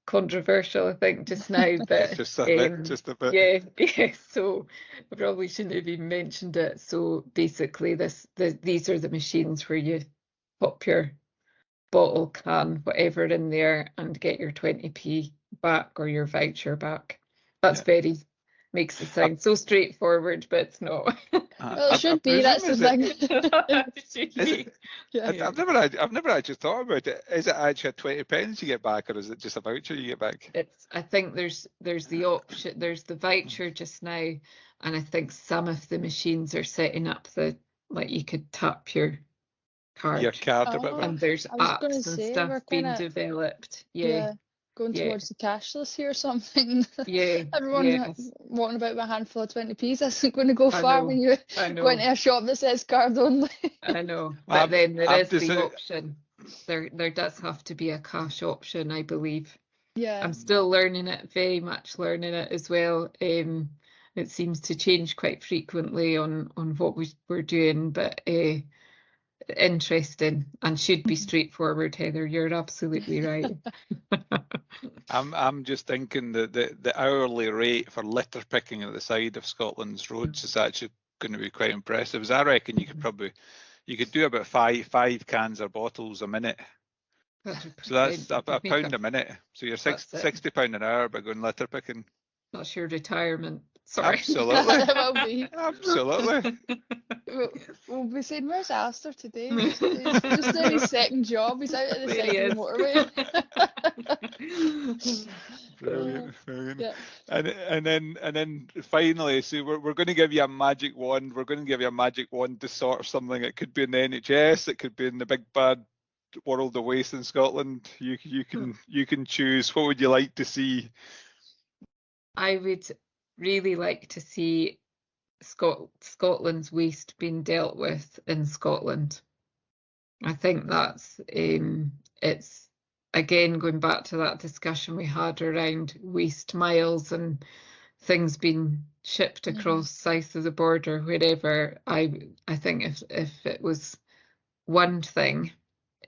Controversial, I think, just now, but just a bit. Yeah. So I probably shouldn't have even mentioned it. So basically, these are the machines where you pop your bottle, can, whatever in there, and get your 20p back or your voucher back. That's makes it sound so straightforward, but it's not. Well, it should be. That's the thing. I've never actually thought about it. Is it actually 20 pence you get back, or is it just a voucher you get back? I think there's the option. There's the voucher just now, and I think some of the machines are setting up like you could tap your card. Your card a bit. And there's apps and stuff being developed. Yeah. Going towards the cashless here or something. Yeah. Everyone walking about with a handful of 20p's isn't going to go far when you go into a shop that says card only. I know. But then there is the option. There does have to be a cash option, I believe. Yeah. I'm still learning it, very much learning it as well. It seems to change quite frequently on what we're doing, but interesting and should be straightforward, Heather. You're absolutely right. I'm just thinking that the hourly rate for litter picking at the side of Scotland's roads is actually going to be quite impressive. As I reckon you could do about five cans or bottles a minute. So that's a pound a minute. So you're £60 an hour by going litter picking. That's your retirement. Sorry. Absolutely. It will be. Absolutely. We'll be saying, where's Alistair today? He's just doing his second job. He's out at the second motorway. Brilliant. Yeah. And then finally, so we're going to give you a magic wand. We're going to give you a magic wand to sort something. It could be in the NHS. It could be in the big bad world of waste in Scotland. You can choose. What would you like to see? I would really like to see Scotland's waste being dealt with in Scotland. I think that's it's again going back to that discussion we had around waste miles and things being shipped across south of the border, wherever. I think if it was one thing,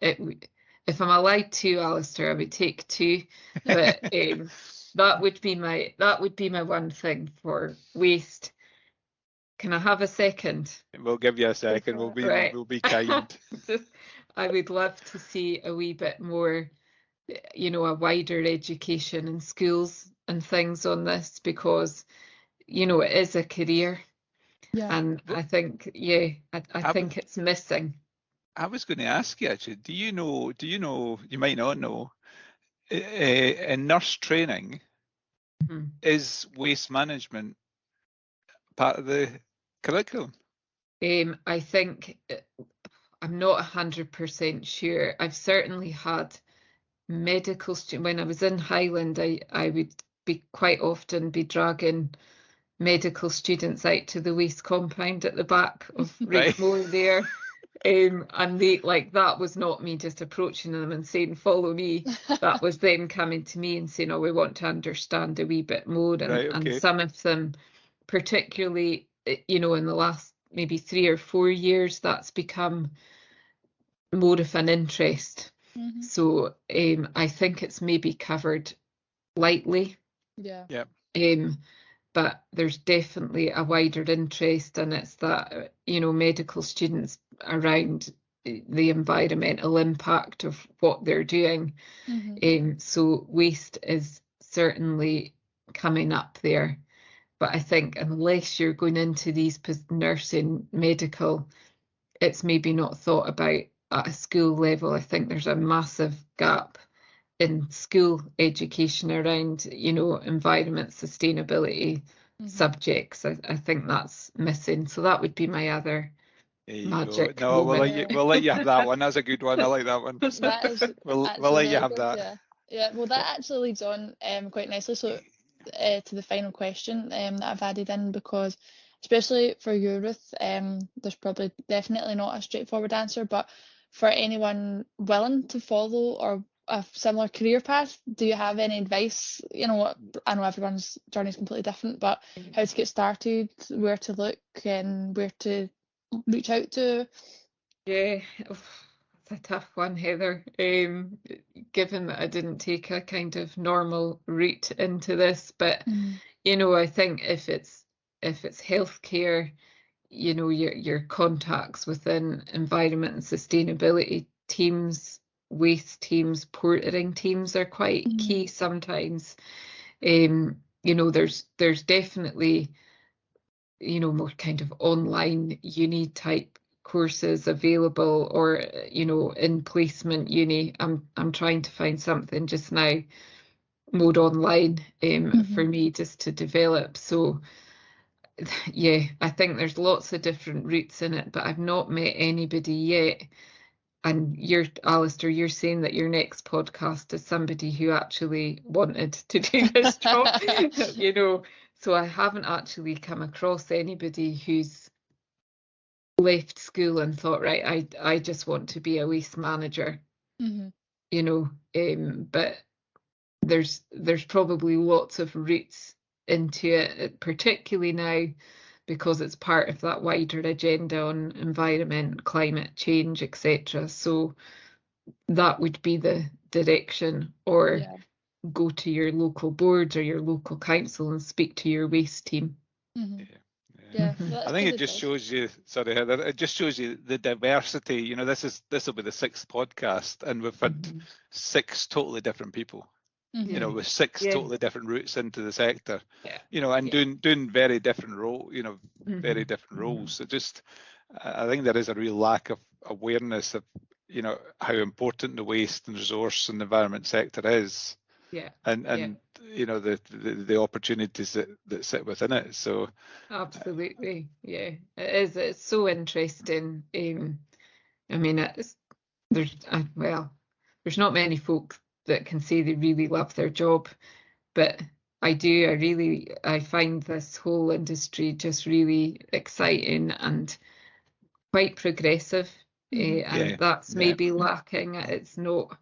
if I'm allowed to, Alistair, I would take two, but that would be my one thing for waste. Can I have a second? We'll give you a second. We'll be kind. I would love to see a wee bit more, a wider education in schools and things on this, because, it is a career. Yeah. And I think, I think it's missing. I was going to ask you actually, do you know, you might not know, in nurse training, Is waste management part of the curriculum? I think I'm not 100% sure. I've certainly had medical students. When I was in Highland, I would be quite often be dragging medical students out to the waste compound at the back of Rigmore there. And they, like, that was not me just approaching them and saying, follow me. That was them coming to me and saying, oh, we want to understand a wee bit more. And some of them, particularly, in the last maybe 3 or 4 years, that's become more of an interest. So I think it's maybe covered lightly. Yeah. But there's definitely a wider interest, and it's that, medical students around the environmental impact of what they're doing. So waste is certainly coming up there. But I think unless you're going into these nursing, medical, it's maybe not thought about at a school level. I think there's a massive gap in school education around, environment, sustainability subjects. I think that's missing. So that would be my other magic. No, we'll let you have that one. That's a good one. I like that one. That is we'll let you have good, that. Yeah. Well, that actually leads on quite nicely. So to the final question that I've added in, because especially for you, Ruth, there's probably definitely not a straightforward answer, but for anyone willing to follow or a similar career path, do you have any advice? I know everyone's journey is completely different, but how to get started, where to look, and where to reach out to? Yeah, it's a tough one, Heather. Given that I didn't take a kind of normal route into this, but I think if it's healthcare, your contacts within environment and sustainability teams, waste teams, portering teams are quite key sometimes. There's definitely more kind of online uni type courses available, or in placement uni. I'm trying to find something just now more online for me just to develop. So yeah, I think there's lots of different routes in it, but I've not met anybody yet. And Alistair, you're saying that your next podcast is somebody who actually wanted to do this job, so I haven't actually come across anybody who's left school and thought, right, I just want to be a waste manager, but there's probably lots of routes into it, particularly now, because it's part of that wider agenda on environment, climate change, etc. So that would be the direction, or go to your local boards or your local council and speak to your waste team. Yeah, I think it just shows you, sorry Heather, it just shows you the diversity. This will be the 6th podcast, and we've had 6 totally different people. With 6 totally different routes into the sector, and doing very different very different roles. So I think there is a real lack of awareness of, how important the waste and resource and environment sector is. And the opportunities that sit within it. So absolutely, it is. It's so interesting. I mean, there's not many folk that can say they really love their job, but I do. I find this whole industry just really exciting and quite progressive, and that's maybe lacking. It's not.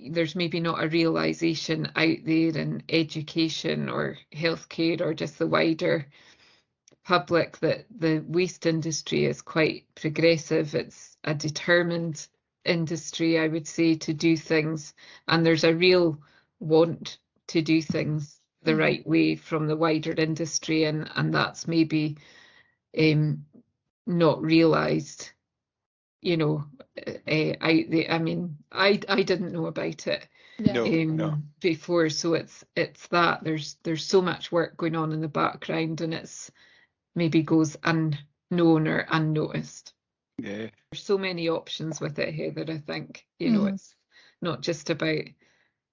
There's maybe not a realization out there in education or healthcare or just the wider public that the waste industry is quite progressive. It's a determined industry, I would say, to do things, and there's a real want to do things the right way from the wider industry, and that's maybe not realized out there. I mean, I didn't know about it before, so it's that there's so much work going on in the background, and it's maybe goes unknown or unnoticed. There's so many options with it, Heather. I think it's not just about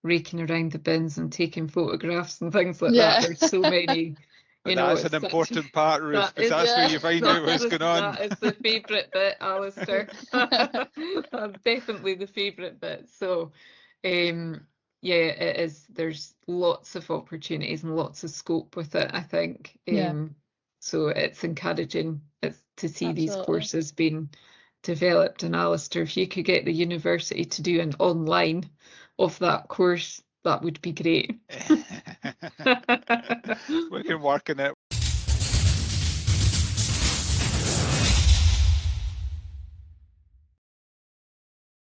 raking around the bins and taking photographs and things like Yeah. that. There's so many, you know. That's it's an such- important part, Ruth, that because is- that's where you find out what's going on. That is the favourite bit, Alistair. That's definitely the favourite bit. So, yeah, it is. There's lots of opportunities and lots of scope with it, I think. Yeah. So it's encouraging to see these Absolutely. courses being developed. And Alistair, if you could get the university to do an online of that course, that would be great. We can work on it.